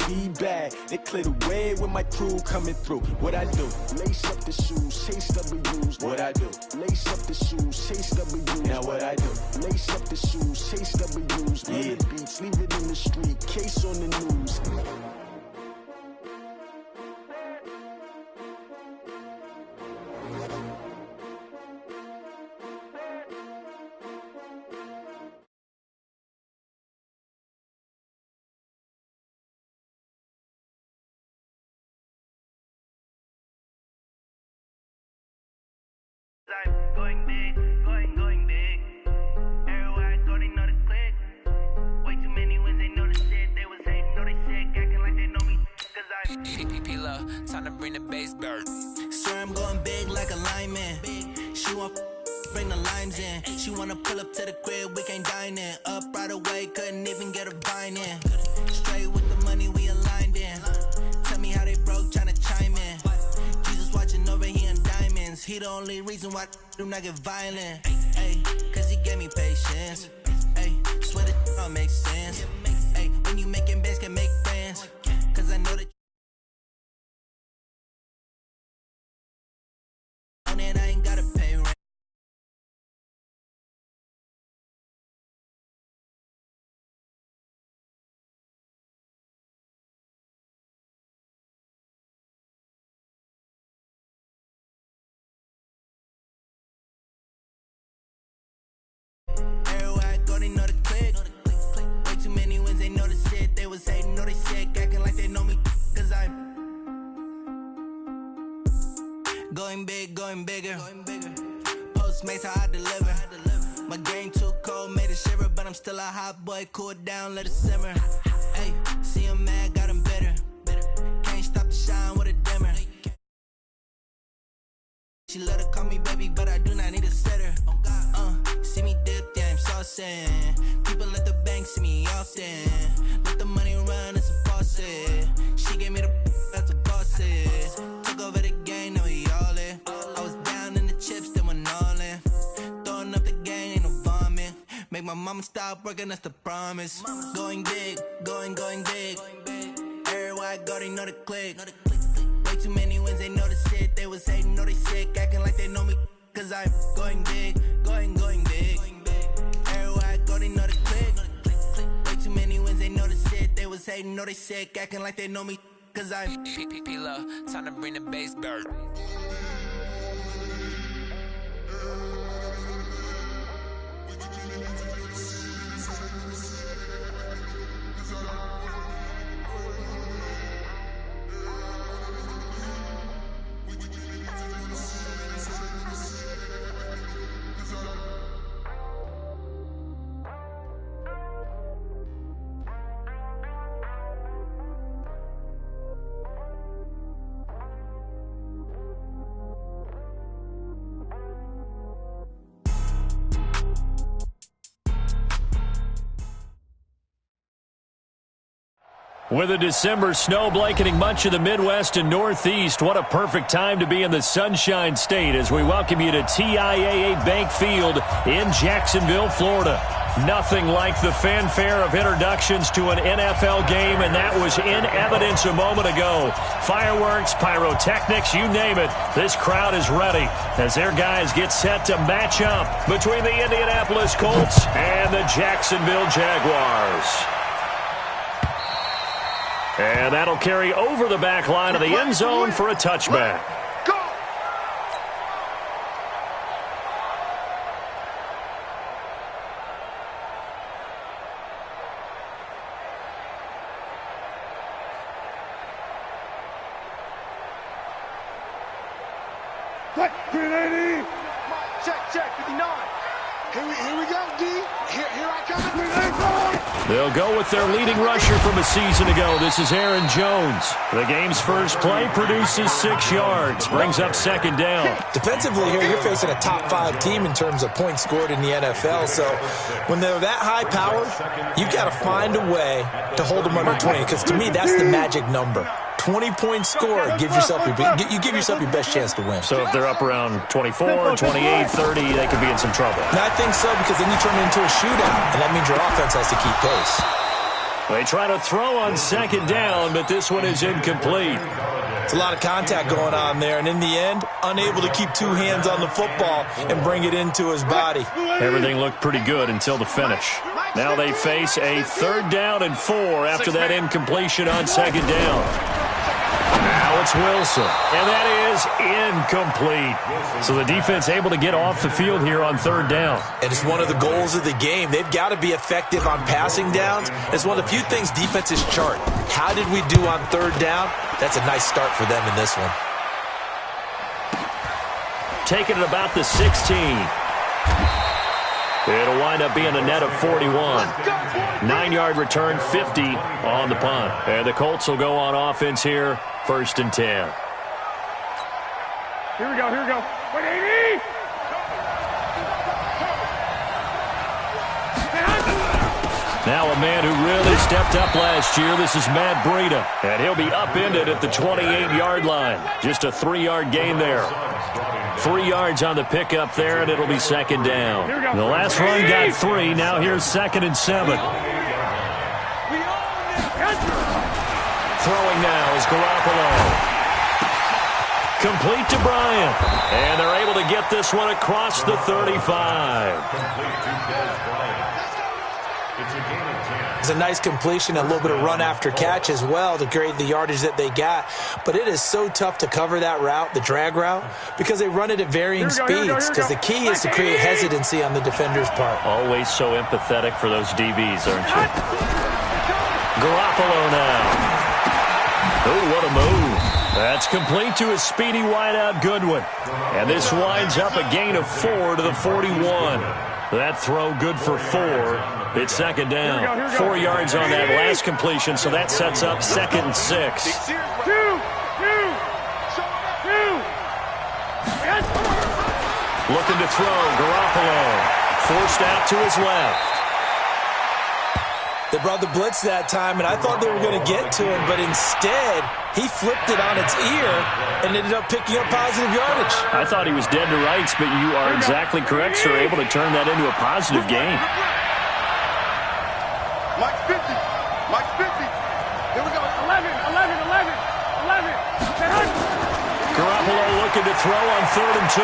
feedback. They clear the way when my crew coming through. What I do? Lace up the shoes, chase W's. What I do? Lace up the shoes, chase W's. Now what I do? Lace up the shoes, chase W's. Yeah. The beats, leave it in the street, case on the news. Going big, going big. Everywhere I go, they know the click. Way too many wins, they know the shit. They was hating, know they sick, acting like they know me. Cause I'm PPP, time to bring the bass bird. Swear I'm going big like a lineman. She want bring the limes in. She wanna pull up to the crib, we can't dine in. Up right away, couldn't even get a vine in. Straight with the money, we aligned in. Tell me how they broke, tryna chime in. Jesus watching over here in diamonds. He the only reason why I do not get violent. Ay, cause he gave me patience. Ay, swear that all makes sense. Ay, when you making bands, can make friends. Cause I know that and I ain't gotta pay rent. Everywhere I go, they know the click. Way too many wins, they know the shit. They was hating, know they sick, acting like they know me. Cause I'm going big, going bigger. Postmates, how I deliver. My game too cold, made it shiver, but I'm still a hot boy. Cool it down, let it simmer. Hey, see him mad, got him bitter. Can't stop the shine with a dimmer. She let her call me baby, but I do not need a sitter. See me dip, yeah, I'm saucing. People let the bank see me often. Let the money run, it's a faucet. She gave me the that's a boss is. Took over the game, now we all in. I was down in the chips, then went all in. Throwing up the game, ain't no vomit. Make my mama stop working, that's the promise. Going big, going big. Everywhere I go, they know the click. Way too many wins, they know the shit. They was hating, know they sick, acting like they know me. Cause I'm going big, going big. Everywhere I go, they know the click. Way too many wins, they know the shit. They was hating, know they sick, acting like they know me. Cause I'm PPP, time to bring the bass bird. With a December snow blanketing much of the Midwest and Northeast, what a perfect time to be in the Sunshine State as we welcome you to TIAA Bank Field in Jacksonville, Florida. Nothing like the fanfare of introductions to an NFL game, and that was in evidence a moment ago. Fireworks, pyrotechnics, you name it. This crowd is ready as their guys get set to match up between the Indianapolis Colts and the Jacksonville Jaguars. And that'll carry over the back line of the end zone for a touchback. Go! What? 380! Check, 59. Here we go, D. Here I come. They'll go with their leading rusher from a season ago. This is Aaron Jones. The game's first play produces 6 yards, brings up second down. Defensively here, you're facing a top 5 team in terms of points scored in the NFL. So when they're that high powered, you've got to find a way to hold them under 20. Because to me, that's the magic number. 20-point score, you give yourself your best chance to win. So if they're up around 24, 28, 30, they could be in some trouble. And I think so, because then you turn it into a shootout, and that means your offense has to keep pace. They try to throw on second down, but this one is incomplete. It's a lot of contact going on there, and in the end, unable to keep two hands on the football and bring it into his body. Everything looked pretty good until the finish. Now they face a 3rd down and 4 after that incompletion on second down. Now it's Wilson, and that is incomplete. So the defense able to get off the field here on 3rd down. And it's one of the goals of the game. They've got to be effective on passing downs. It's one of the few things defenses chart. How did we do on 3rd down? That's a nice start for them in this one. Taking it about the 16. It'll wind up being a net of 41. 9-yard return, 50 on the punt. And the Colts will go on offense here, 1st and 10. Here we go, here we go. Wait, 80! Now a man who really stepped up last year. This is Matt Breida. And he'll be upended at the 28-yard line. Just a 3-yard gain there. 3 yards on the pickup there, and it'll be 2nd down. The last run got 3. Now here's 2nd and 7. Throwing now is Garoppolo. Complete to Bryant. And they're able to get this one across the 35. It's a nice completion, a little bit of run after catch as well to create the yardage that they got. But it is so tough to cover that route, the drag route, because they run it at varying speeds. Because the key is to create hesitancy on the defender's part. Always so empathetic for those DBs, aren't you? Garoppolo now. Oh, what a move. That's complete to a speedy wideout Goodwin. And this winds up a gain of 4 to the 41. That throw good for 4. It's 2nd down. 4 yards on that last completion, so that sets up 2nd and 6. Looking to throw, Garoppolo. Forced out to his left. They brought the blitz that time, and I thought they were going to get to him, but instead, he flipped it on its ear and ended up picking up positive yardage. I thought he was dead to rights, but you are exactly correct, sir. Able to turn that into a positive gain. Mike 50. Mike 50. Here we go. 11. Garoppolo looking to throw on 3rd and 2.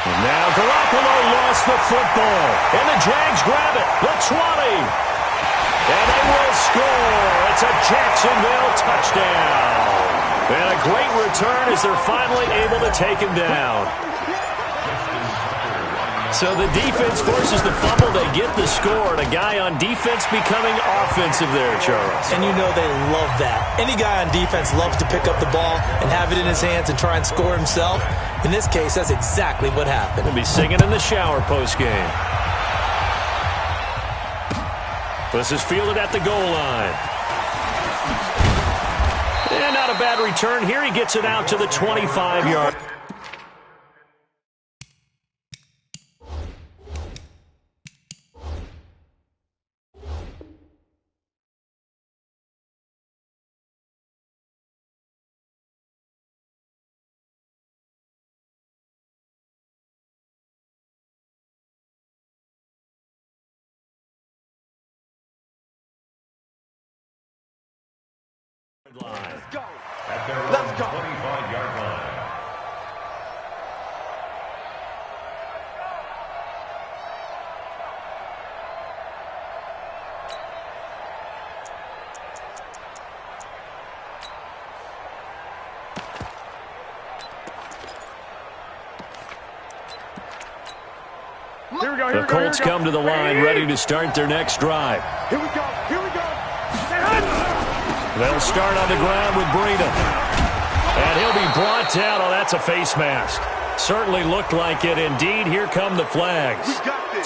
And now Garoppolo lost the football. And the Jags grab it. The 20. And they will score. It's a Jacksonville touchdown. And a great return as they're finally able to take him down. So the defense forces the fumble. They get the score. And a guy on defense becoming offensive there, Charles. And you know they love that. Any guy on defense loves to pick up the ball and have it in his hands and try and score himself. In this case, that's exactly what happened. He'll be singing in the shower post-game. This is fielded at the goal line. And not a bad return here. He gets it out to the 25-yard. Let's go. At their 25-yard line. The Colts come to the line ready to start their next drive. Here we go. They'll start on the ground with Breida. And he'll be brought down. Oh, that's a face mask. Certainly looked like it. Indeed, here come the flags.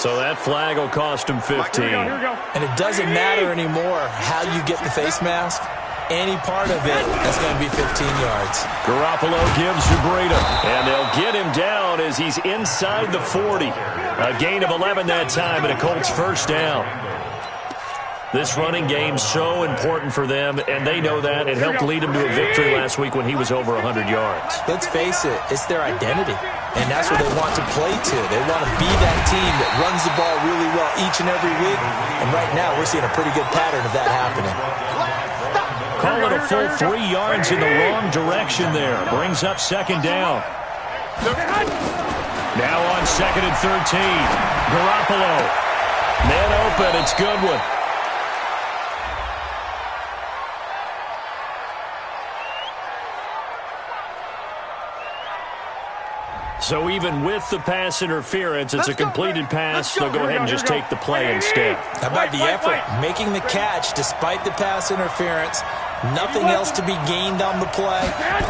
So that flag will cost him 15. And it doesn't matter anymore how you get the face mask. Any part of it, that's going to be 15 yards. Garoppolo gives to Breida. And they'll get him down as he's inside the 40. A gain of 11 that time and a Colts first down. This running game's so important for them, and they know that. It helped lead them to a victory last week when he was over 100 yards. Let's face it, it's their identity. and that's what they want to play to. They want to be that team that runs the ball really well each and every week, and right now we're seeing a pretty good pattern of that happening. Call it a full 3 yards in the wrong direction there. Brings up second down. Now on 2nd and 13. Garoppolo. Man open. It's Goodwin. So even with the pass interference, it's a completed pass. They'll go ahead and just take the play instead. How about the effort? Making the catch despite the pass interference. Nothing else to be gained on the play.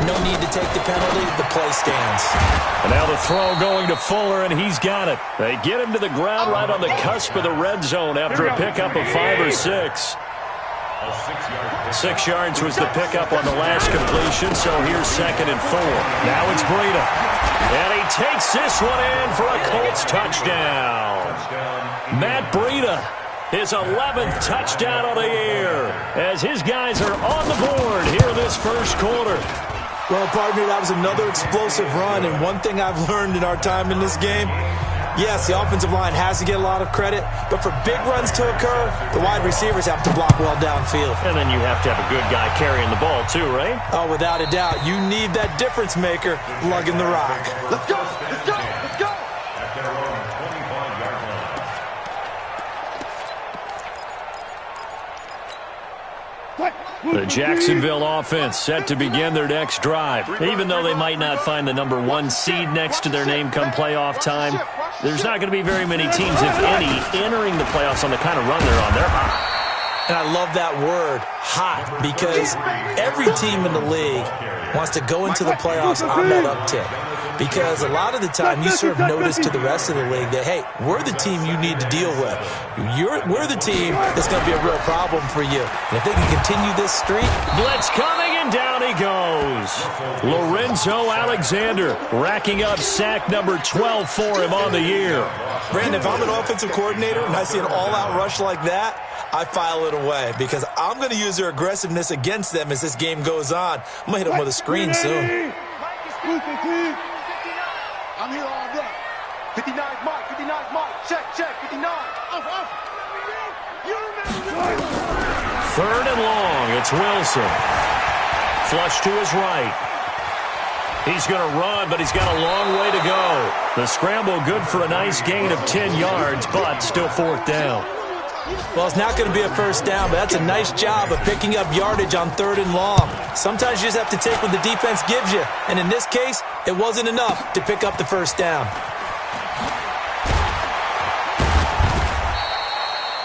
No need to take the penalty. The play stands. And now the throw going to Fuller, and he's got it. They get him to the ground right on the cusp of the red zone after a pickup of 5 or 6. 6 yards was the pickup on the last completion, so here's 2nd and 4. Now it's Breida. And he takes this one in for a Colts touchdown. Matt Breida, his 11th touchdown of the year, as his guys are on the board here in this first quarter. Well, partner, that was another explosive run, and one thing I've learned in our time in this game, yes, the offensive line has to get a lot of credit, but for big runs to occur, the wide receivers have to block well downfield. And then you have to have a good guy carrying the ball too, right? Oh, without a doubt. You need that difference maker lugging the rock. Let's go! Let's go! Let's go! The Jacksonville offense set to begin their next drive. Even though they might not find the number 1 seed next to their name come playoff time, there's not going to be very many teams, if any, entering the playoffs on the kind of run they're on. They're hot. And I love that word, hot, because every team in the league wants to go into the playoffs on that uptick. Because a lot of the time you serve notice to the rest of the league that, hey, we're the team you need to deal with. We're the team that's going to be a real problem for you. And if they can continue this streak. Blitz coming, and down he goes. Lorenzo Alexander racking up sack number 12 for him on the year. Brandon, if I'm an offensive coordinator and I see an all-out rush like that, I file it away because I'm going to use their aggressiveness against them as this game goes on. I'm going to hit them with a screen soon. I'm here all day. 59 Mike, 59 Mike. Check, 59. Off. Third and long. It's Wilson. Flush to his right. He's going to run, but he's got a long way to go. The scramble good for a nice gain of 10 yards, but still 4th down. Well, it's not going to be a first down, but that's a nice job of picking up yardage on 3rd and long. Sometimes you just have to take what the defense gives you, and in this case, it wasn't enough to pick up the first down.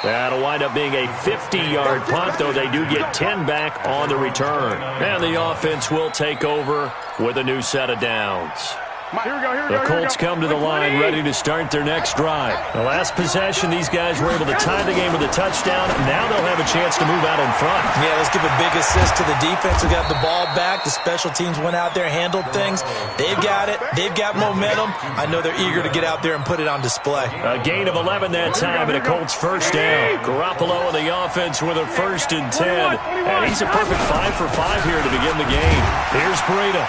That'll wind up being a 50-yard punt, though they do get 10 back on the return. And the offense will take over with a new set of downs. The Colts come to the line ready to start their next drive. The last possession, these guys were able to tie the game with a touchdown. Now they'll have a chance to move out in front. Yeah, let's give a big assist to the defense who got the ball back. The special teams went out there, handled things. They've got it. They've got momentum. I know they're eager to get out there and put it on display. A gain of 11 that time, and a Colts first down. Garoppolo in the offense with a 1st and 10. And he's a perfect 5 for 5 here to begin the game. Here's Breida.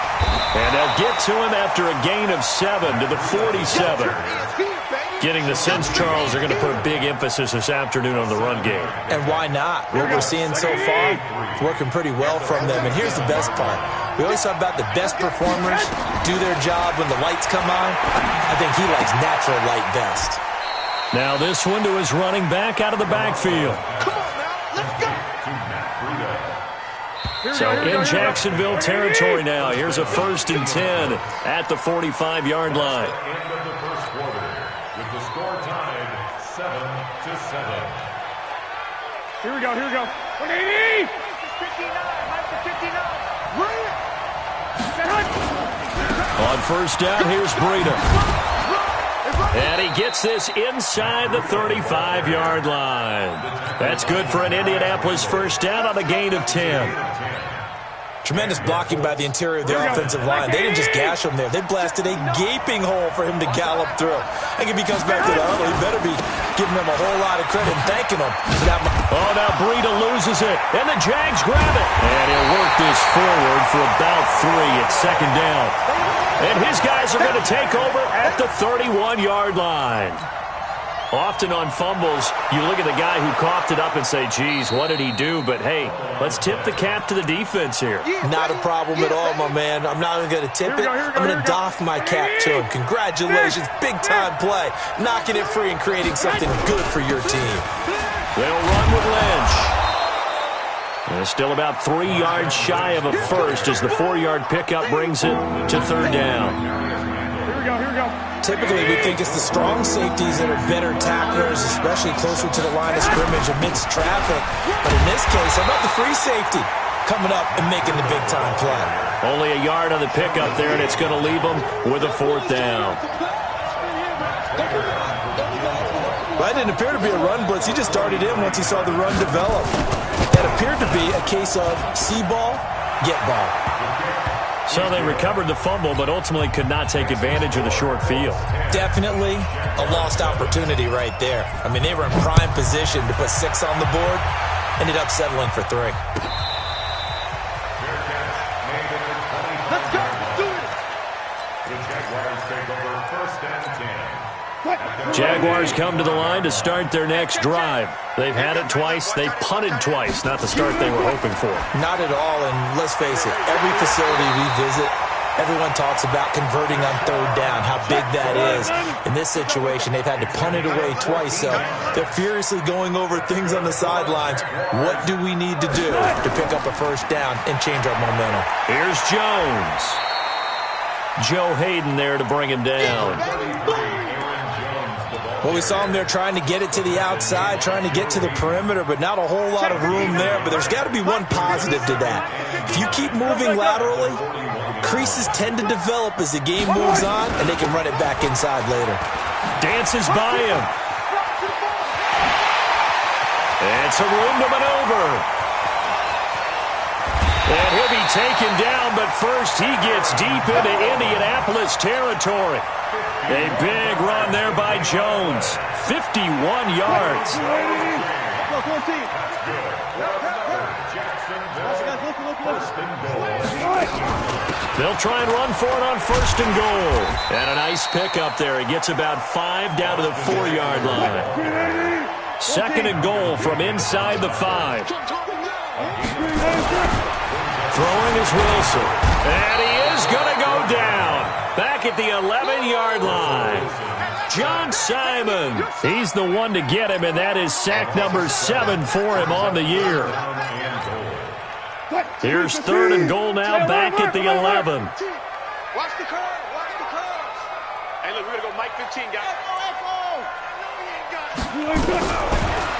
And they'll get to him after a gain of 7 to the 47. Getting the sense, Charles, are going to put a big emphasis this afternoon on the run game. And why not? What we're seeing so far, working pretty well from them. And here's the best part. We always talk about the best performers do their job when the lights come on. I think he likes natural light best. Now this one to his running back out of the backfield. Come on now, let's go. So in Jacksonville territory now. Here's a 1st and 10 at the 45-yard line. Here we go. 180. 59. On first down, here's Breida. And he gets this inside the 35-yard line. That's good for an Indianapolis first down on a gain of 10. Tremendous blocking by the interior of the offensive line. They didn't just gash him there. They blasted a gaping hole for him to gallop through. I think if he comes back to the huddle, he better be giving them a whole lot of credit and thanking them for that. Oh, now Breida loses it, and the Jags grab it. And he'll work this forward for about 3 at 2nd down. And his guys are going to take over at the 31-yard line. Often on fumbles, you look at the guy who coughed it up and say, geez, what did he do? But, hey, let's tip the cap to the defense here. Not a problem at all, my man. I'm not even going to tip it. I'm going to doff my cap to him. Congratulations. Big-time play. Knocking it free and creating something good for your team. They'll run with Lynch. And still about 3 yards shy of a first as the 4-yard pickup brings it to third down. Here we go. Typically, we think it's the strong safeties that are better tacklers, especially closer to the line of scrimmage amidst traffic. But in this case, how about the free safety coming up and making the big-time play? Only a yard on the pickup there, and it's going to leave them with a 4th down. Well, that didn't appear to be a run blitz. He just darted in once he saw the run develop. That appeared to be a case of see ball, get ball. So they recovered the fumble, but ultimately could not take advantage of the short field. Definitely a lost opportunity right there. I mean, they were in prime position to put 6 on the board. Ended up settling for 3. Let's go. Do it. The Jaguars take over 1st and 10. Jaguars come to the line to start their next drive. They've had it twice. They've punted twice. Not the start they were hoping for. Not at all, and let's face it, every facility we visit, everyone talks about converting on 3rd down, how big that is. In this situation, they've had to punt it away twice, so they're furiously going over things on the sidelines. What do we need to do to pick up a 1st down and change our momentum? Here's Jones. Joe Hayden there to bring him down. Well, we saw him there trying to get it to the outside, trying to get to the perimeter, but not a whole lot of room there. But there's got to be one positive to that. If you keep moving laterally, creases tend to develop as the game moves on, and they can run it back inside later. Dances by him. It's a room to maneuver. And he'll be taken down, but first he gets deep into Indianapolis territory. A big run there by Jones. 51 yards. They'll try and run for it on 1st and goal. And a nice pickup there. He gets about 5 down to the 4-yard line. 2nd and goal from inside the 5. Throwing is Wilson. And he is going to go down. Back at the 11-yard line. John Simon. He's the one to get him, and that is sack number 7 for him on the year. Here's 3rd and goal now, back at the 11. Watch the curve. Hey, look, we're going to go Mike 15, guys.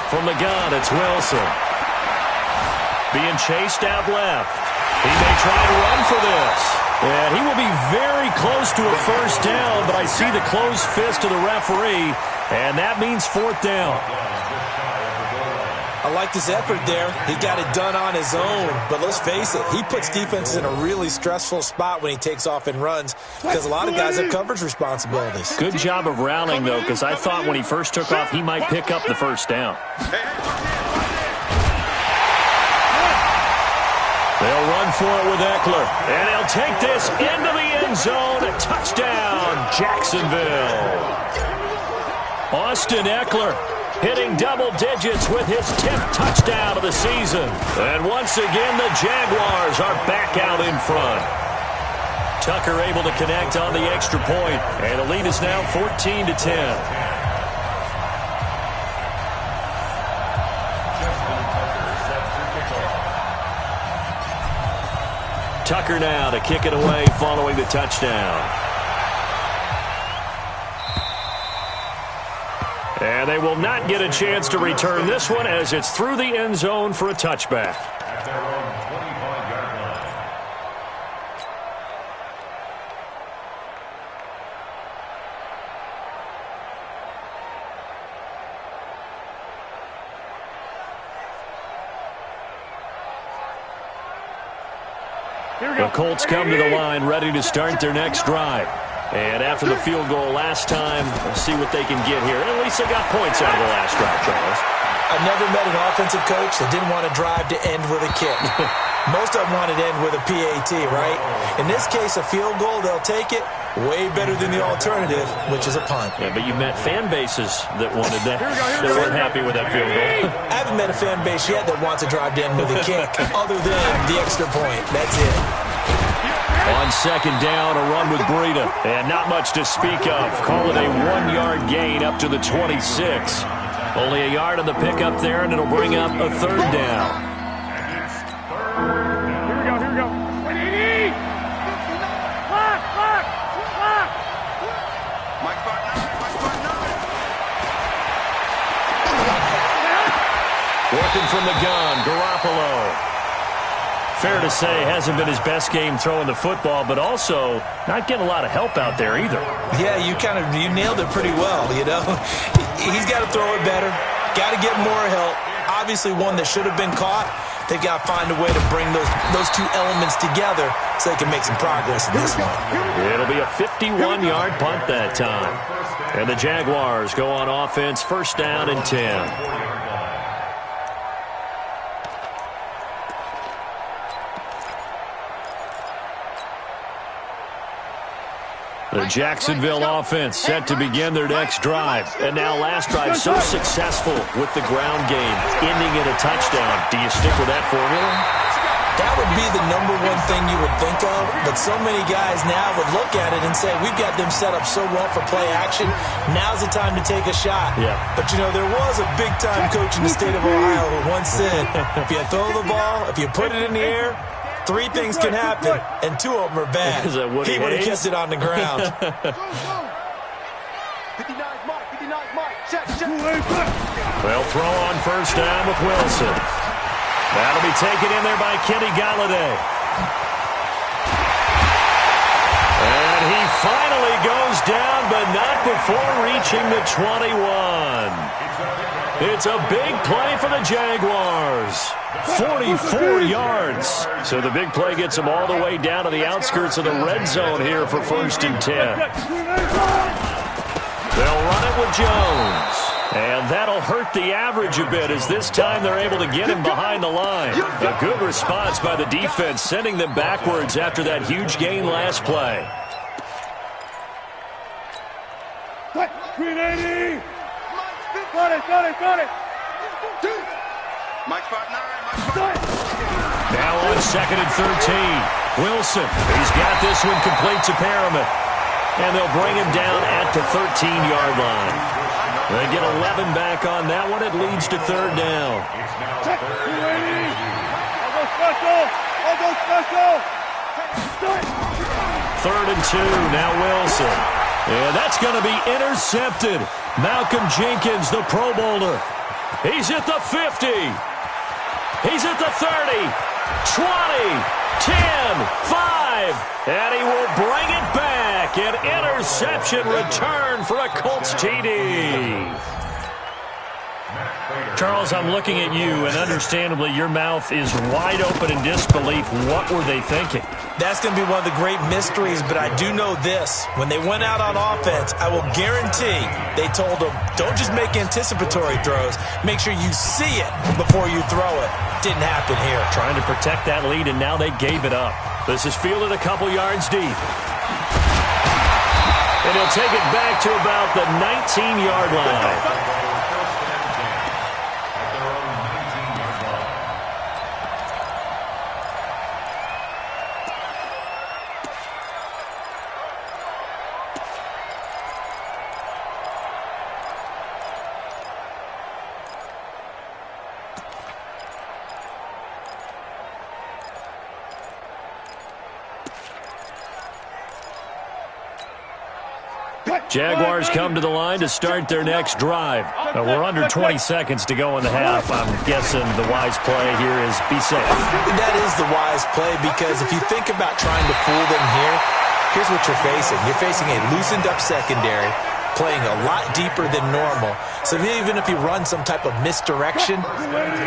From the gun, it's Wilson. Being chased out left. He may try to run for this. And he will be very close to a 1st down, but I see the closed fist of the referee, and that means 4th down. I like his effort there. He got it done on his own. But let's face it, he puts defenses in a really stressful spot when he takes off and runs because a lot of guys have coverage responsibilities. Good job of rallying, though, because I thought when he first took off, he might pick up the 1st down. They'll run for it with Eckler. And he'll take this into the end zone. Touchdown, Jacksonville. Austin Eckler hitting double digits with his 10th touchdown of the season. And once again, the Jaguars are back out in front. Tucker able to connect on the extra point. And the lead is now 14-10. Tucker now to kick it away following the touchdown. And they will not get a chance to return this one as it's through the end zone for a touchback. At their own 25-yard line. The Colts come to the line ready to start their next drive. And after the field goal last time, we'll see what they can get here. At least they got points out of the last drive, Charles. I've never met an offensive coach that didn't want to drive to end with a kick. Most of them want it to end with a PAT, right? In this case, a field goal, they'll take it. Way better than the alternative, which is a punt. Yeah, but you met fan bases that wanted that. They weren't happy with that field goal. I haven't met a fan base yet that wants to drive in with a kick other than the extra point. That's it. On second down, a run with Breida. And not much to speak of. Call it a 1-yard gain up to the 26. Only a yard on the pickup there, and it'll bring up a third down. Here we go. 180! Clock! Mike Bart 9. Working from the gun, Garoppolo. Fair to say, hasn't been his best game throwing the football, but also not getting a lot of help out there either. Yeah, you nailed it pretty well, you know. He's got to throw it better, got to get more help. Obviously one that should have been caught. They've got to find a way to bring those two elements together so they can make some progress in this one. It'll be a 51-yard punt that time. And the Jaguars go on offense, first down and 10. The Jacksonville offense set to begin their next drive. And now last drive so successful with the ground game, ending in a touchdown. Do you stick with that formula? That would be the number one thing you would think of, but so many guys now would look at it and say, we've got them set up so well for play action, now's the time to take a shot. Yeah. But, you know, there was a big-time coach in the state of Ohio who once said, if you throw the ball, if you put it in the air, 3 things can happen, and 2 of them are bad. He would have kept it on the ground. 59 Mike. Check. They'll throw on first down with Wilson. That'll be taken in there by Kenny Galladay. And he finally goes down, but not before reaching the 21. It's a big play for the Jaguars. 44 yards. So the big play gets them all the way down to the outskirts of the red zone here for first and 10. They'll run it with Jones. And that'll hurt the average a bit as this time they're able to get him behind the line. A good response by the defense, sending them backwards after that huge gain last play. 380! Got it! Mike Bart 9. Now on second and 13. Wilson, he's got this one complete to Perriman. And they'll bring him down at the 13-yard line. They get 11 back on that one. It leads to third down. Check. 280. I'll go special. Third and 2. Now Wilson. And that's going to be intercepted. Malcolm Jenkins, the Pro Bowler. He's at the 50. He's at the 30. 20. 10. 5. And he will bring it back. An interception return for a Colts TD. Charles, I'm looking at you, and understandably your mouth is wide open in disbelief. What were they thinking? That's going to be one of the great mysteries, but I do know this. When they went out on offense, I will guarantee they told them, don't just make anticipatory throws. Make sure you see it before you throw it. Didn't happen here. Trying to protect that lead, and now they gave it up. This is fielded a couple yards deep. And he'll take it back to about the 19-yard line. Jaguars come to the line to start their next drive. We're under 20 seconds to go in the half. I'm guessing the wise play here is be safe. That is the wise play, because if you think about trying to fool them here, here's what you're facing. You're facing a loosened up secondary, playing a lot deeper than normal. So even if you run some type of misdirection,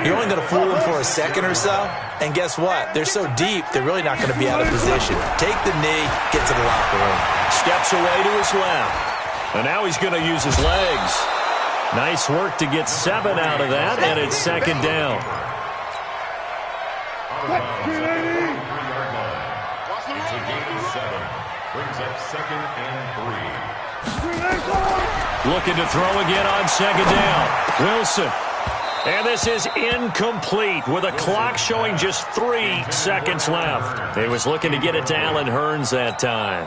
you're only going to fool them for a second or so. And guess what? They're so deep, they're really not going to be out of position. Take the knee, get to the locker room. Steps away to his left. And now he's going to use his legs. Nice work to get 7 out of that, and it's second down. out of bounds at the 43-yard line. It's a gain of 7. Brings up 2nd and 3. Looking to throw again on 2nd down. Wilson. And this is incomplete with a clock showing just 3 seconds left. He was looking to get it to Allen Hurns that time.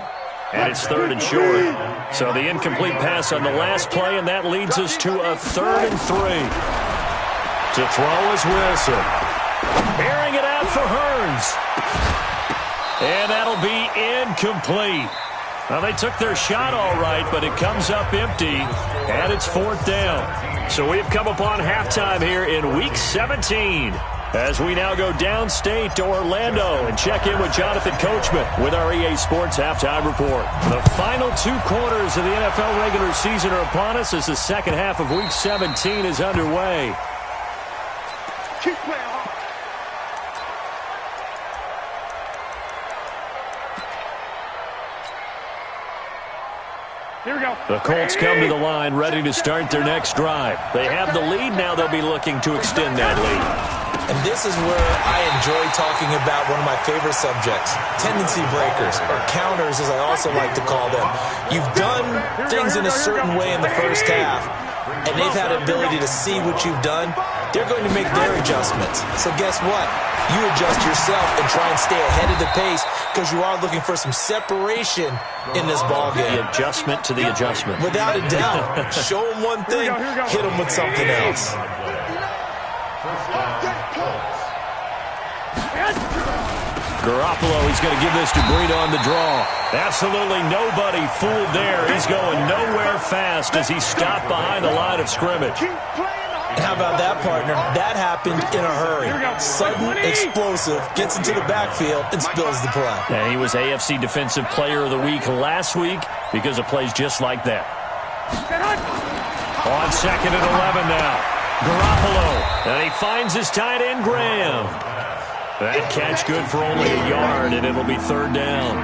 And it's 3rd and short. So the incomplete pass on the last play, and that leads us to a 3rd and 3. To throw is Wilson. Airing it out for Hurns. And that'll be incomplete. Well, they took their shot all right, but it comes up empty, and it's 4th down. So we've come upon halftime here in Week 17 as we now go downstate to Orlando and check in with Jonathan Coachman with our EA Sports Halftime Report. The final 2 quarters of the NFL regular season are upon us as the second half of Week 17 is underway. Keep playing hard. Here we go. The Colts come to the line ready to start their next drive. They have the lead. Now they'll be looking to extend that lead. And this is where I enjoy talking about one of my favorite subjects, tendency breakers, or counters as I also like to call them. You've done things in a certain way in the first half, and they've had an ability to see what you've done. They're going to make their adjustments. So guess what? You adjust yourself and try and stay ahead of the pace because you are looking for some separation in this ball game. The adjustment to the adjustment. Without a doubt. Show them one thing, hit them with something else. Garoppolo, he's going to give this to Breida on the draw. Absolutely nobody fooled there. He's going nowhere fast as he stopped behind the line of scrimmage. How about that, partner? That happened in a hurry. Sudden, explosive, gets into the backfield, and spills the play. And he was AFC Defensive Player of the Week last week because of plays just like that. On 2nd and 11 now. Garoppolo, and he finds his tight end, Graham. That catch good for only a yard, and it'll be 3rd down.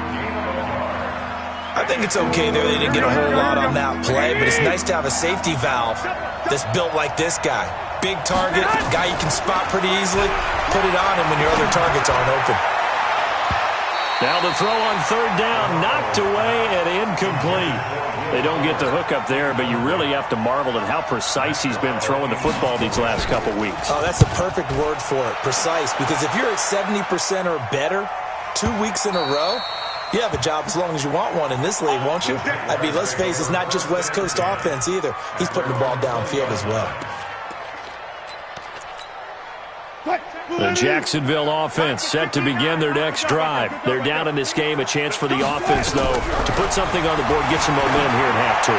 I think it's okay there. They didn't get a whole lot on that play, but it's nice to have a safety valve that's built like this guy. Big target, guy you can spot pretty easily. Put it on him when your other targets aren't open. Now the throw on 3rd down, knocked away and incomplete. They don't get the hook up there, but you really have to marvel at how precise he's been throwing the football these last couple weeks. Oh, that's the perfect word for it, precise, because if you're at 70% or better 2 weeks in a row, you have a job as long as you want one in this league, won't you? I mean, let's face it, it's not just West Coast offense either. He's putting the ball downfield as well. The Jacksonville offense set to begin their next drive. They're down in this game. A chance for the offense, though, to put something on the board, get some momentum here in half 2.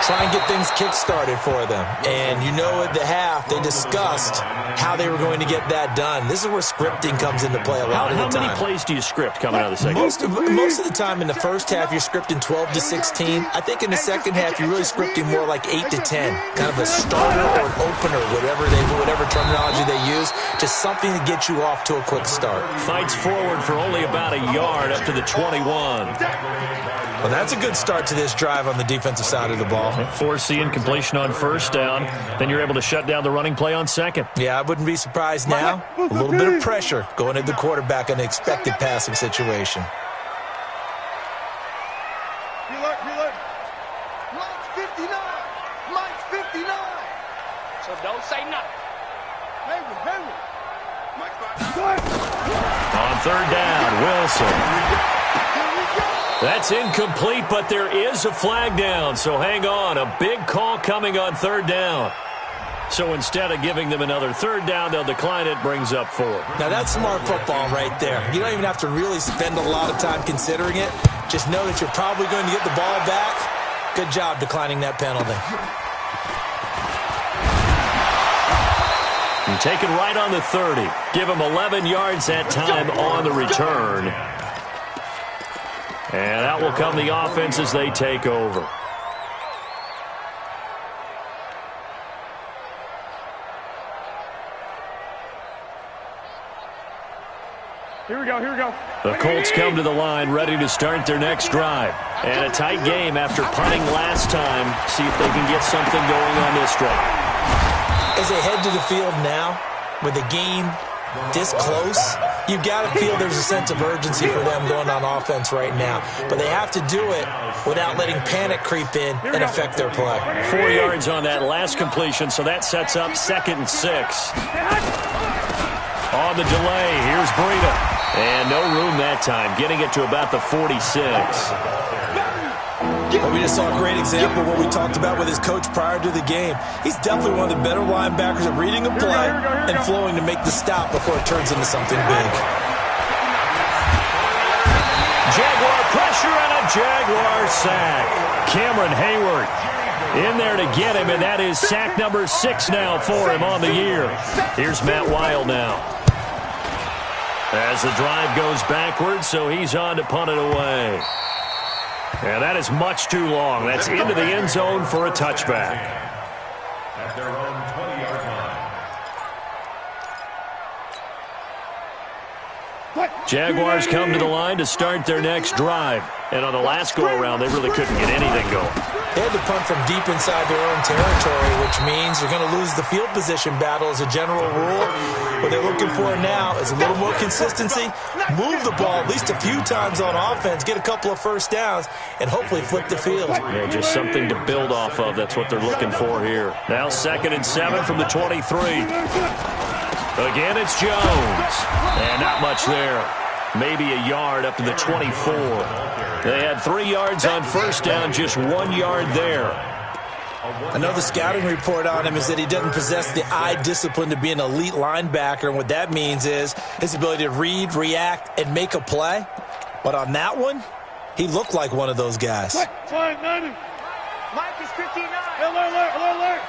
Try and get things kick-started for them. And you know at the half, they discussed how they were going to get that done. This is where scripting comes into play a lot of the time. How many plays do you script coming out of the second? Most of the time in the first half, you're scripting 12 to 16. I think in the second half, you're really scripting more like 8 to 10. Kind of a starter or an opener, whatever terminology they use. Just something to get you off to a quick start. Fights forward for only about a yard up to the 21. Well, that's a good start to this drive on the defensive side of the ball. Force the incompletion on 1st down. Then you're able to shut down the running play on 2nd. Yeah, I wouldn't be surprised now. A little bit of pressure going at the quarterback in an expected passing situation. Reload. Mike's 59. Mike's 59. So don't say nothing. Henry. Mike's 59. On 3rd down, Wilson. That's incomplete, but there is a flag down, so hang on. A big call coming on 3rd down. So instead of giving them another 3rd down, they'll decline it, brings up 4. Now that's smart football right there. You don't even have to really spend a lot of time considering it. Just know that you're probably going to get the ball back. Good job declining that penalty. And taken right on the 30. Give him 11 yards that time on the return. And out will come the offense as they take over. Here we go. The Colts come to the line ready to start their next drive. And a tight game after punting last time. See if they can get something going on this drive. As they head to the field now, with the game this close, you've got to feel there's a sense of urgency for them going on offense right now. But they have to do it without letting panic creep in and affect their play. 4 yards on that last completion, so that sets up 2nd and 6. On the delay, here's Breida. And no room that time, getting it to about the 46. Well, we just saw a great example of what we talked about with his coach prior to the game. He's definitely one of the better linebackers at reading a play and flowing to make the stop before it turns into something big. Jaguar pressure and a Jaguar sack. Cameron Hayward in there to get him, and that is sack number 6 now for him on the year. Here's Matt Wild now. As the drive goes backwards, so he's on to punt it away. And that is much too long. That's into the end zone for a touchback. At their own 20-yard line. Jaguars come to the line to start their next drive. And on the last go-around, they really couldn't get anything going. They had to punt from deep inside their own territory, which means you're going to lose the field position battle as a general rule. What they're looking for now is a little more consistency, move the ball at least a few times on offense, get a couple of first downs, and hopefully flip the field. Yeah, just something to build off of. That's what they're looking for here. Now 2nd and 7 from the 23. Again, it's Jones. And not much there. Maybe a yard up to the 24. They had 3 yards on first down, just 1 yard there. I know the scouting report on him is that he doesn't possess the eye discipline to be an elite linebacker, and what that means is his ability to read, react, and make a play. But on that one, he looked like one of those guys. Mike is 59. Alert.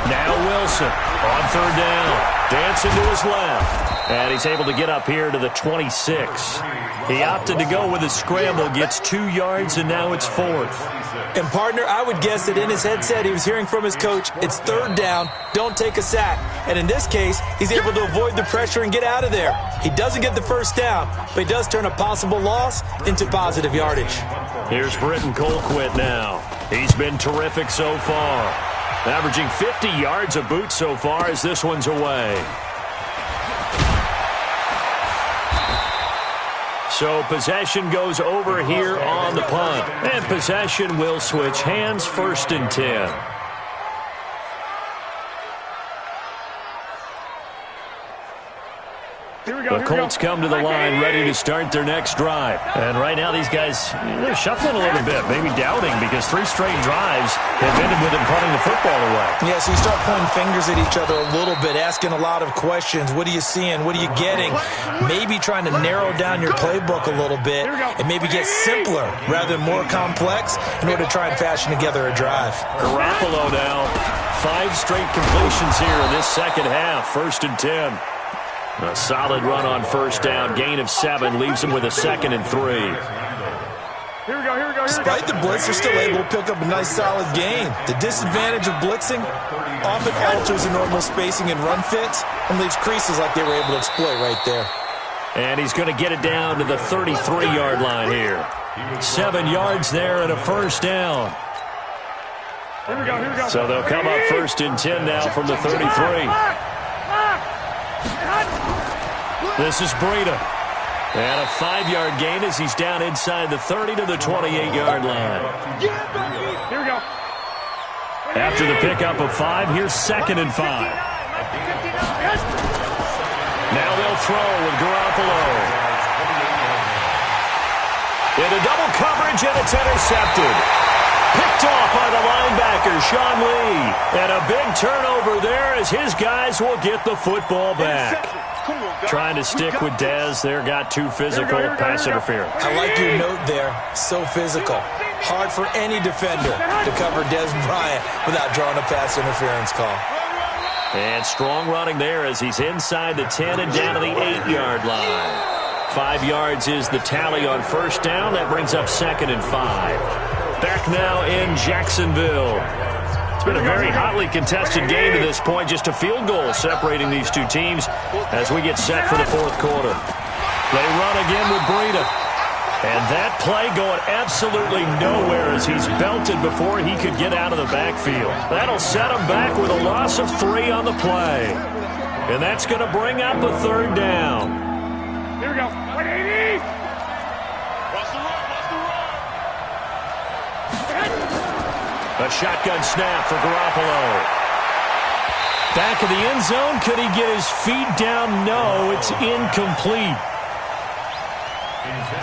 Now Wilson on 3rd down. Dancing to his left. And he's able to get up here to the 26. He opted to go with a scramble, gets 2 yards, and now it's 4th. And, partner, I would guess that in his headset he was hearing from his coach, it's 3rd down, don't take a sack. And in this case, he's able to avoid the pressure and get out of there. He doesn't get the first down, but he does turn a possible loss into positive yardage. Here's Britton Colquitt now. He's been terrific so far. Averaging 50 yards a boot so far as this one's away. So possession goes over here on the punt. And possession will switch hands, 1st and 10. The Colts come to the line ready to start their next drive. And right now these guys, they're shuffling a little bit, maybe doubting, because 3 straight drives have ended with them punting the football away. Yeah, so you start pointing fingers at each other a little bit, asking a lot of questions. What are you seeing? What are you getting? Maybe trying to narrow down your playbook a little bit and maybe get simpler rather than more complex in order to try and fashion together a drive. Garoppolo now. 5 straight completions here in this second half. 1st and 10. A solid run on first down. Gain of 7 leaves him with a 2nd and 3. Here we go. Despite the blitz, they're still able to pick up a nice solid gain. The disadvantage of blitzing often alters the normal spacing and run fits and leaves creases like they were able to exploit right there. And he's going to get it down to the 33-yard line here. 7 yards there and a first down. Here we go. So they'll come up 1st and 10 now from the 33. This is Breida. And a 5-yard gain as he's down inside the 30 to the 28-yard line. Here we go. After the pickup of 5, here's 2nd and 5. Now they'll throw with Garoppolo. Into double coverage, and it's intercepted. Picked off by the linebacker, Sean Lee. And a big turnover there as his guys will get the football back. Trying to stick with Dez there, got too physical, pass interference. I like your note there, so physical. Hard for any defender to cover Dez Bryant without drawing a pass interference call. And strong running there as he's inside the 10 and down to the 8-yard line. 5 yards is the tally on first down. That brings up 2nd and 5. Back now in Jacksonville. It's been a very hotly contested game to this point. Just a field goal separating these two teams as we get set for the 4th quarter. They run again with Breida. And that play going absolutely nowhere as he's belted before he could get out of the backfield. That'll set him back with a loss of 3 on the play. And that's going to bring up a 3rd down. Here we go. 180. Watch the run. A shotgun snap for Garoppolo. Back of the end zone. Could he get his feet down? No, it's incomplete.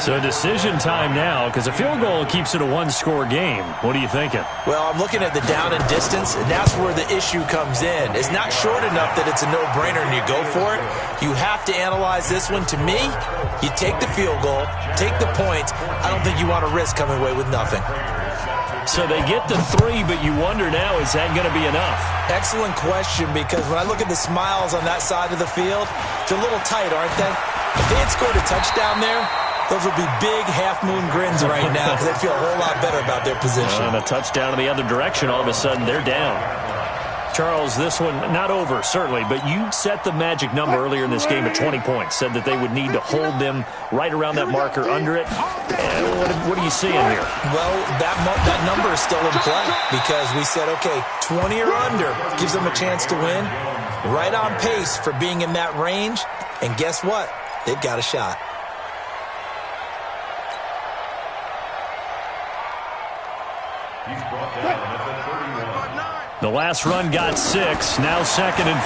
So decision time now, because a field goal keeps it a 1-score game. What are you thinking? Well, I'm looking at the down and distance, and that's where the issue comes in. It's not short enough that it's a no-brainer and you go for it. You have to analyze this one. To me, you take the field goal, take the points. I don't think you want to risk coming away with nothing. So they get the 3, but you wonder now, is that going to be enough? Excellent question, because when I look at the smiles on that side of the field, they're a little tight, aren't they? If they had scored a touchdown there, those would be big half-moon grins right now because they'd feel a whole lot better about their position. And a touchdown in the other direction, all of a sudden they're down. Charles, this one not over, certainly, but you set the magic number earlier in this game at 20 points, said that they would need to hold them right around that marker under it. What are you seeing here? Well, that number is still in play because we said, okay, 20 or under gives them a chance to win. Right on pace for being in that range, and guess what? They've got a shot. The last run got 6, now 2nd and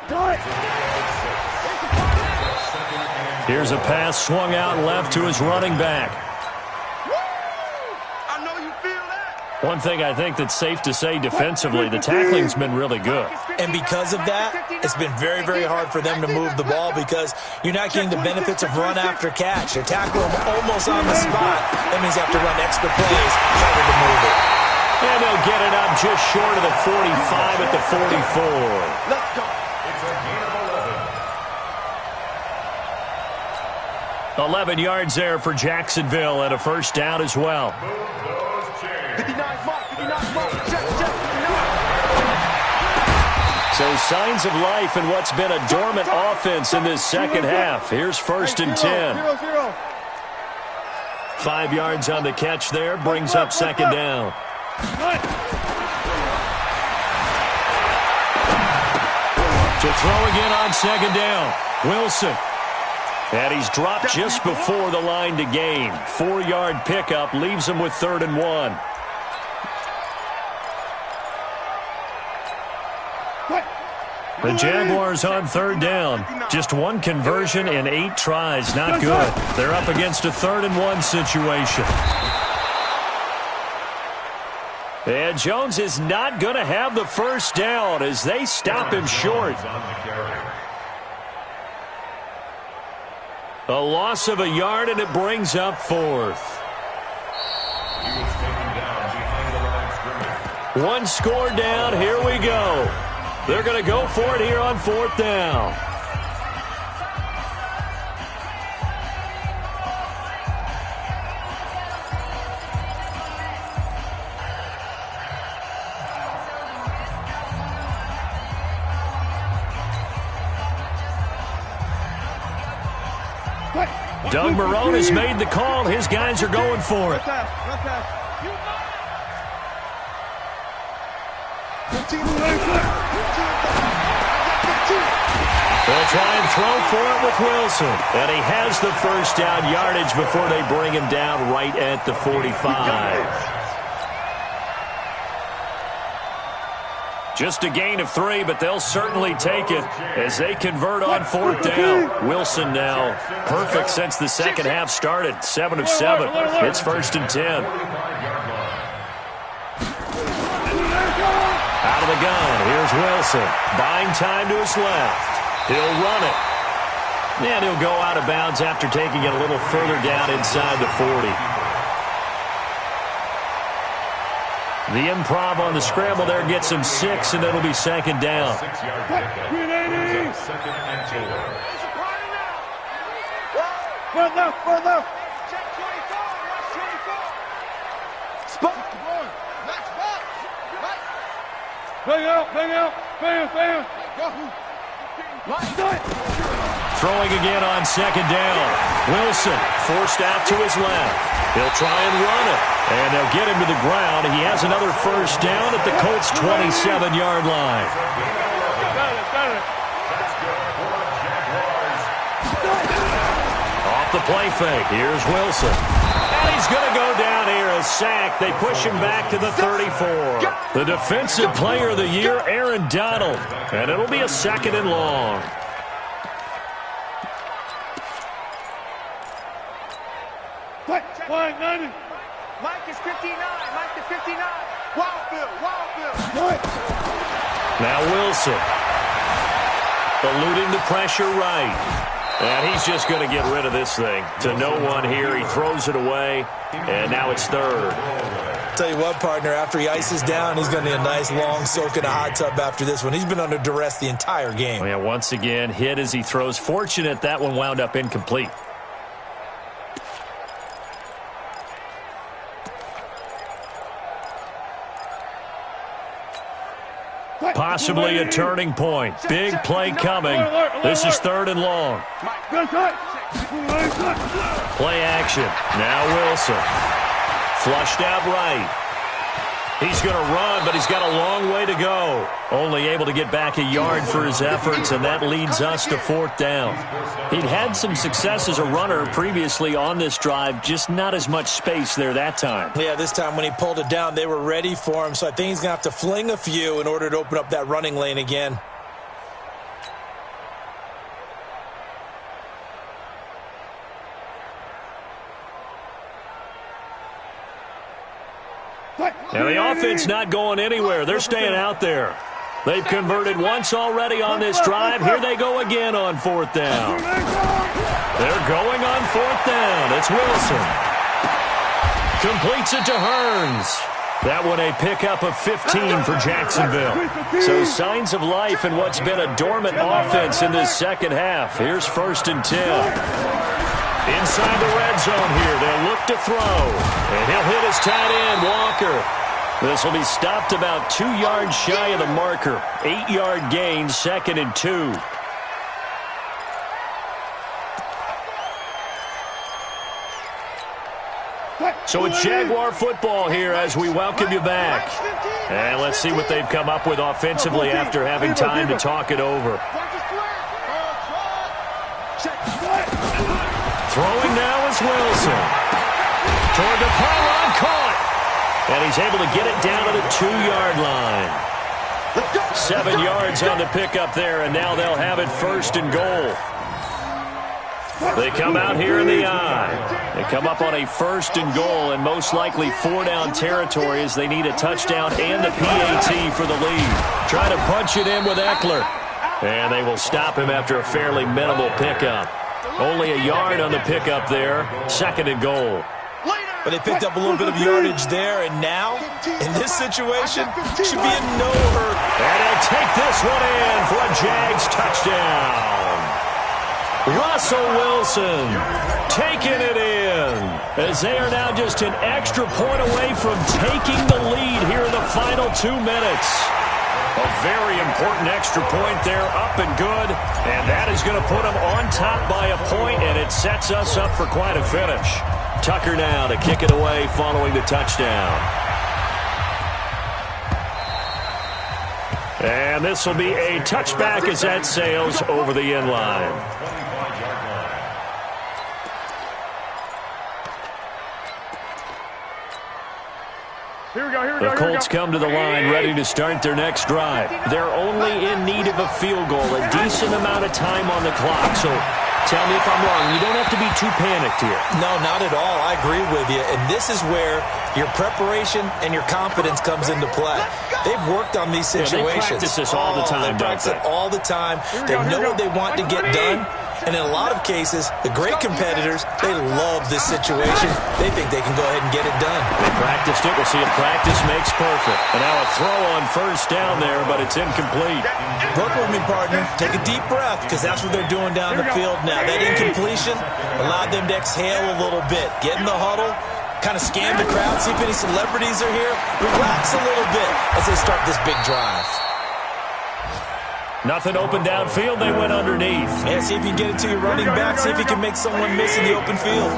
4. Here's a pass swung out left to his running back. I know you feel that. One thing I think that's safe to say defensively, the tackling's been really good. And because of that, it's been very, very hard for them to move the ball because you're not getting the benefits of run after catch. They tackle them almost on the spot. That means you have to run extra plays, harder to move it. And they'll get it up just short of the 45 at the 44. Let's go. It's a gain of 11 yards there for Jacksonville and a 1st down as well. 59 mark. Check. 59. So signs of life in what's been a dormant offense in this second half. Here's 1st and 10. 5 yards on the catch there, brings up 2nd down. To throw again on 2nd down, Wilson. And he's dropped just before the line to gain. 4-yard pickup leaves him with 3rd and 1. The Jaguars on 3rd down. Just 1 conversion in 8 tries. Not good. They're up against a 3rd and 1 situation. And Jones is not going to have the 1st down as they stop him short. A loss of a yard, and it brings up 4th. 1 score down. Here we go. They're going to go for it here on 4th down. Doug Marrone has made the call. His guys are going for it. They'll try and throw for it with Wilson. And he has the 1st down yardage before they bring him down right at the 45. Just a gain of 3, but they'll certainly take it as they convert on 4th down. Wilson now perfect since the second half started. 7 of 7. It's 1st and 10. Out of the gun. Here's Wilson. Buying time to his left. He'll run it. And he'll go out of bounds after taking it a little further down inside the 40. The improv on the scramble there gets him 6, and it'll be 2nd down. 6-yard pickup. 2nd and 4. Further. Check 24. Watch 24. Spot. Next spot. Right. Bang out. Bam. Right. throwing again on second down. Wilson forced out to his left. He'll try and run it, and they'll get him to the ground. He has another first down at the Colts' 27-yard line. Off the play fake, here's Wilson. And he's going to go down here, a sack. They push him back to the 34. The Defensive Player of the Year, Aaron Donald. And it'll be a 2nd and long. Mike is 59. Mike is 59. Wild Bill. Now Wilson. Eluding the pressure right. And he's just going to get rid of this thing. To no one here. He throws it away. And now it's 3rd. Tell you what, partner, after he ices down, he's going to need a nice long soak in a hot tub after this one. He's been under duress the entire game. Oh, yeah, once again, hit as he throws. Fortunate that one wound up incomplete. Possibly a turning point. Big play coming. This is 3rd and long. Play action. Now Wilson. Flushed out right. He's going to run, but he's got a long way to go. Only able to get back a yard for his efforts, and that leads us to 4th down. He'd had some success as a runner previously on this drive, just not as much space there that time. Yeah, this time when he pulled it down, they were ready for him, so I think he's going to have to fling a few in order to open up that running lane again. Now the offense not going anywhere. They're staying out there. They've converted once already on this drive. Here they go again on 4th down. They're going on 4th down. It's Wilson. Completes it to Hearns. That one a pickup of 15 for Jacksonville. So signs of life in what's been a dormant offense in this second half. Here's 1st and 10. Inside the red zone here. They'll look to throw. And he'll hit his tight end, Walker. This will be stopped about 2 yards shy of the marker. 8-yard gain, 2nd and 2. So it's Jaguar football here as we welcome you back. And let's see what they've come up with offensively after having time to talk it over. Throwing now is Wilson. Toward the pylon, caught. And he's able to get it down to the 2-yard line. 7 yards on the pickup there, and now they'll have it 1st and goal. They come out here in the eye. They come up on a 1st and goal, and most likely 4-down territory as they need a touchdown and the PAT for the lead. Try to punch it in with Eckler. And they will stop him after a fairly minimal pickup. Only a yard on the pickup there. 2nd and goal. But they picked up a little bit of yardage there, and now, in this situation, should be in no hurry. And he'll take this one in for a Jags touchdown. Russell Wilson taking it in as they are now just an extra point away from taking the lead here in the final 2 minutes. A very important extra point there, up and good, and that is going to put them on top by a point, and it sets us up for quite a finish. Tucker now to kick it away following the touchdown. And this will be a touchback as that sails over the end line. The Colts come to the line ready to start their next drive. They're only in need of a field goal, a decent amount of time on the clock. So tell me if I'm wrong. You don't have to be too panicked here. No, not at all. I agree with you. And this is where your preparation and your confidence comes into play. They've worked on these situations. Yeah, they practice this all the time, They practice it all the time. They know what they want to get done. And in a lot of cases, the great competitors, they love this situation. They think they can go ahead and get it done. They practiced it. We'll see if practice makes perfect. And now a throw on 1st down there, but it's incomplete. Work with me, partner. Take a deep breath, because that's what they're doing down the field now. That incompletion allowed them to exhale a little bit. Get in the huddle, kind of scan the crowd, see if any celebrities are here. Relax a little bit as they start this big drive. Nothing open downfield. They went underneath. Yeah, see if you can get it to your running back. See if you can make someone miss in the open field.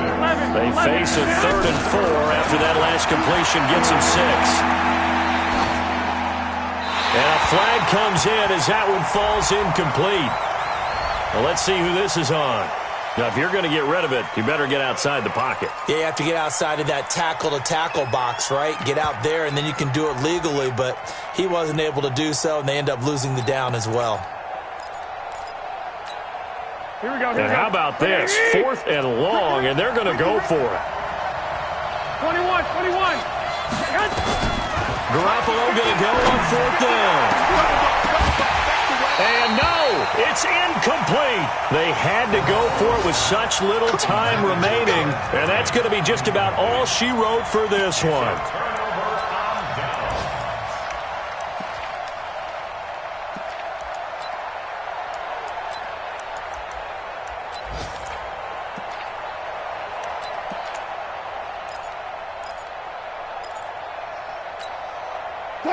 They face a 3rd and 4 after that last completion gets them 6. And a flag comes in as that one falls incomplete. Well, let's see who this is on. Now, if you're going to get rid of it, you better get outside the pocket. Yeah, you have to get outside of that tackle-to-tackle box, right? Get out there, and then you can do it legally, but he wasn't able to do so, and they end up losing the down as well. Here we go. And how about this? 4th and long, and they're going to go for it. 21. Garoppolo going to go on 4th down. And no, it's incomplete. They had to go for it with such little time remaining, and that's going to be just about all she wrote for this one.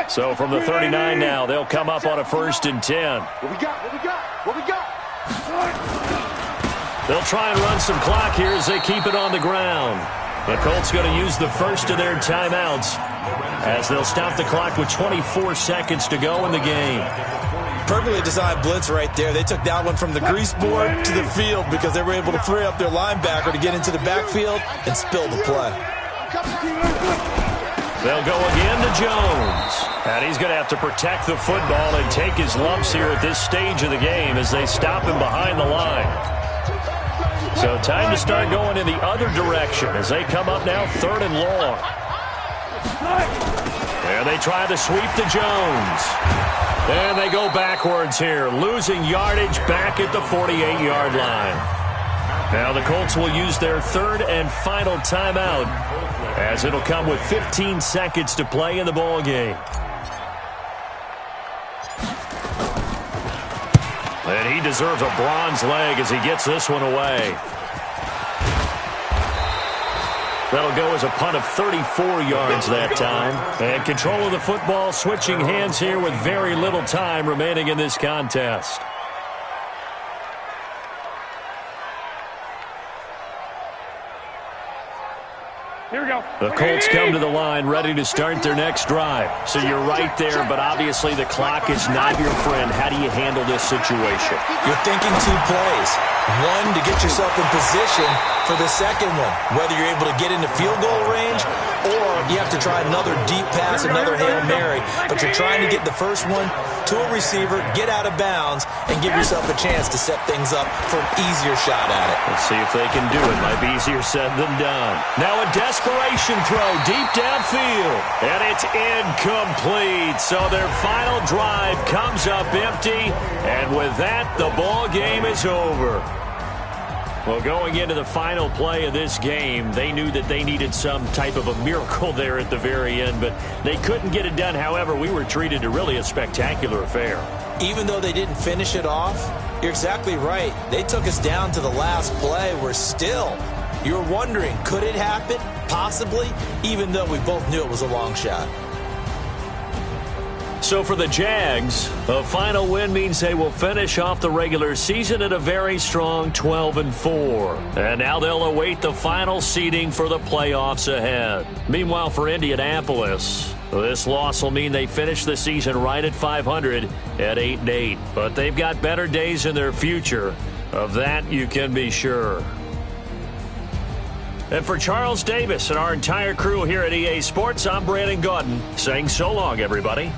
So from the 39 now, they'll come up on a 1st and 10. What we got? They'll try and run some clock here as they keep it on the ground. The Colts going to use the first of their timeouts as they'll stop the clock with 24 seconds to go in the game. Perfectly designed blitz right there. They took that one from the grease board to the field because they were able to free up their linebacker to get into the backfield and spill the play. They'll go again to Jones. And he's going to have to protect the football and take his lumps here at this stage of the game as they stop him behind the line. So time to start going in the other direction as they come up now 3rd and long. There they try to sweep to Jones. And they go backwards here, losing yardage back at the 48-yard line. Now the Colts will use their 3rd and final timeout as it'll come with 15 seconds to play in the ball game. And he deserves a bronze leg as he gets this one away. That'll go as a punt of 34 yards that time. And control of the football switching hands here with very little time remaining in this contest. Here we go. The Colts come to the line ready to start their next drive. So you're right there, but obviously the clock is not your friend. How do you handle this situation? You're thinking 2 plays. One, to get yourself in position for the second one, whether you're able to get into field goal range or you have to try another deep pass, another Hail Mary. But you're trying to get the first one to a receiver, get out of bounds, and give yourself a chance to set things up for an easier shot at it. Let's see if they can do it. Might be easier said than done. Now a desperation throw deep downfield. And it's incomplete. So their final drive comes up empty. And with that, the ball game is over. Well, going into the final play of this game, they knew that they needed some type of a miracle there at the very end, but they couldn't get it done. However, we were treated to really a spectacular affair. Even though they didn't finish it off, you're exactly right. They took us down to the last play. We're still, you're wondering, could it happen? Possibly, even though we both knew it was a long shot. So for the Jags, a final win means they will finish off the regular season at a very strong 12-4. And now they'll await the final seeding for the playoffs ahead. Meanwhile, for Indianapolis, this loss will mean they finish the season right at 500 at 8-8. But they've got better days in their future. Of that, you can be sure. And for Charles Davis and our entire crew here at EA Sports, I'm Brandon Gaudin saying so long, everybody.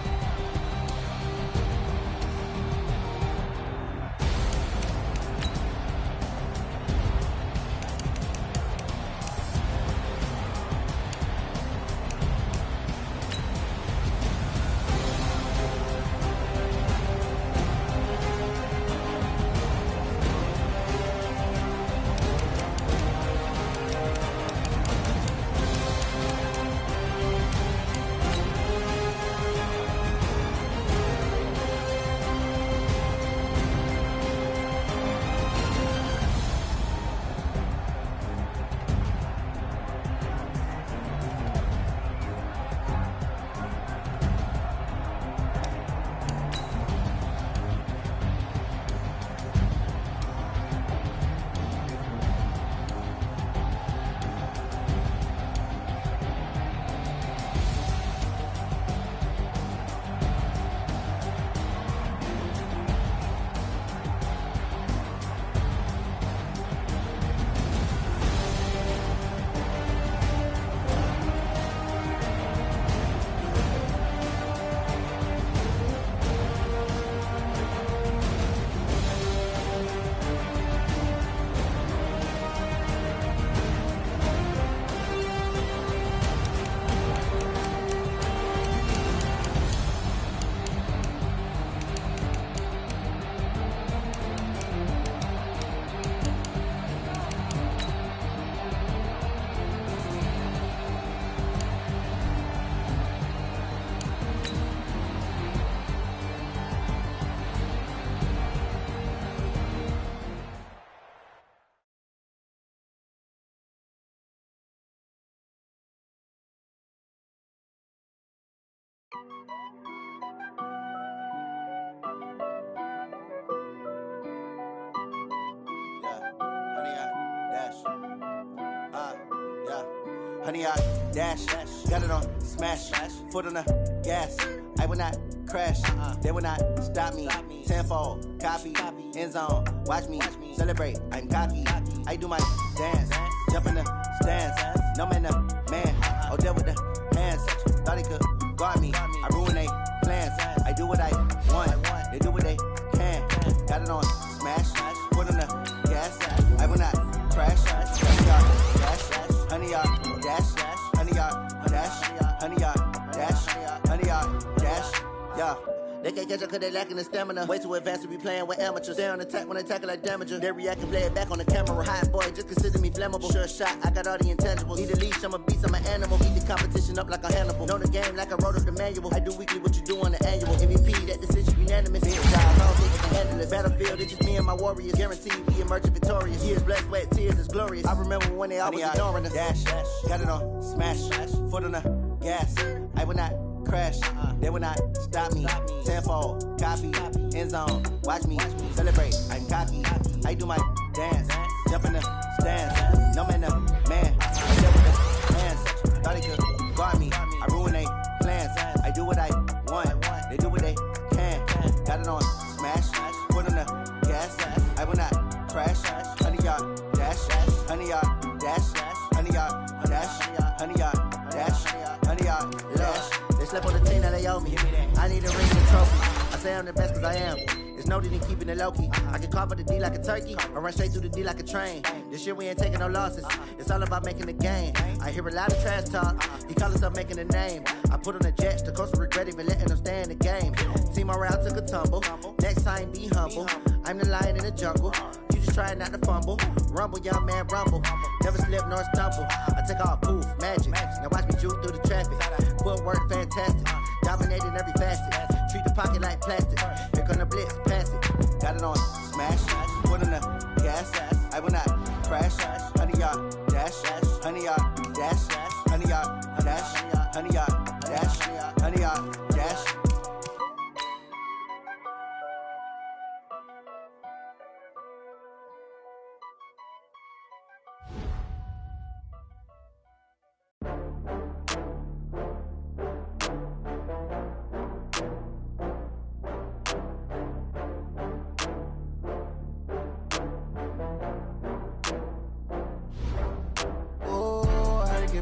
Honey, I dash, got it on smash, foot on the gas. I will not crash, they will not stop me. Tenfold, copy, end zone, watch me celebrate. I'm cocky, I do my dance, jump in the stands. No man, the man, oh, deal with the hands. Thought he could guard me, I ruin they plans. I do what I want, they do what they can. Got it on smash, foot on the gas. I will not crash, honey, I dash, honey, I dash, honey, I dash, honey, I dash, yeah. They can't catch up cause they lacking the stamina. Way too advanced to be playing with amateurs. Stay on attack when they tackle like damager. They react and play it back on the camera. Hot boy, just consider me flammable. Sure shot, I got all the intangibles. Need a leash, I'm a beast, I'm an animal. Beat the competition up like a Hannibal. Know the game like I wrote up the manual. I do weekly what you do on the annual. MVP, that decision unanimous. Big guys, I don't think you can handle it. Battlefield, it's just me and my warriors. Guaranteed we emerging victorious. Years, blood, sweat, tears, it's glorious. I remember when they always ignoring us. Dash, got it on smash, foot on the gas. I will not crash, they will not stop me. Tenfold, copy, end zone, watch me celebrate. I'm cocky, I do my dance, jump in the stands. No man, the man, I deal with the hands. Thought he could guard me, I ruin they plans. I do what I want, they do what they can. Got it on smash, foot on the gas. I will not crash, honey, y'all dash, honey, y'all dash, honey, y'all dash, honey, y'all dash, honey, y'all dash. They slept on the team that they owe me. I need a ring and a trophy. I say I'm the best cause I am. It's noted in keeping it low-key. I can carve for the D like a turkey or run straight through the D like a train. This year we ain't taking no losses. It's all about making the game. I hear a lot of trash talk. He call himself making a name. I put on the Jets. The coach will regret even letting them stay in the game. Team morale took a tumble. Next time be humble. I'm the lion in the jungle. You just trying not to fumble. Rumble, young man, rumble. Never slip nor stumble. I take off, poof, magic. Now watch me juke through the traffic. Footwork fantastic. Dominating every facet. Treat the pocket like plastic. Here come the blitz, pass it. Got it on smash. Foot on the gas. I will not crash. Honey, y'all dash. Honey, y'all dash. Honey, y'all dash. Honey, y'all dash. Honey, y'all dash.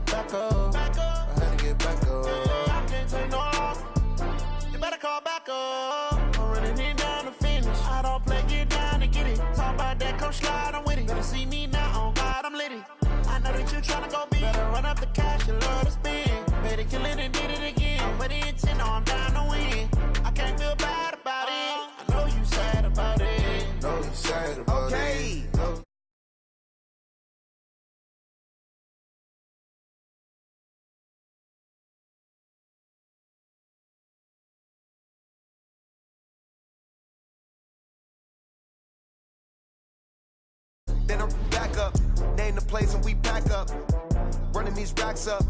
Back up. I had to get back up. I can't take no loss. You better call back up. I'm running it down to finish. I don't play, get down to get it. Talk about that, come slide, I'm with it. Better see me now, on God, I'm litty. I know that you tryna go big. Better run up the cash, you love to spend. Better kill it and did it again. I'm with the intent, no, I'm down to win. I can't feel bad about it. I know you sad about it. Know you sad about it. Then I'm back up, name the place and we pack up. Running these racks up,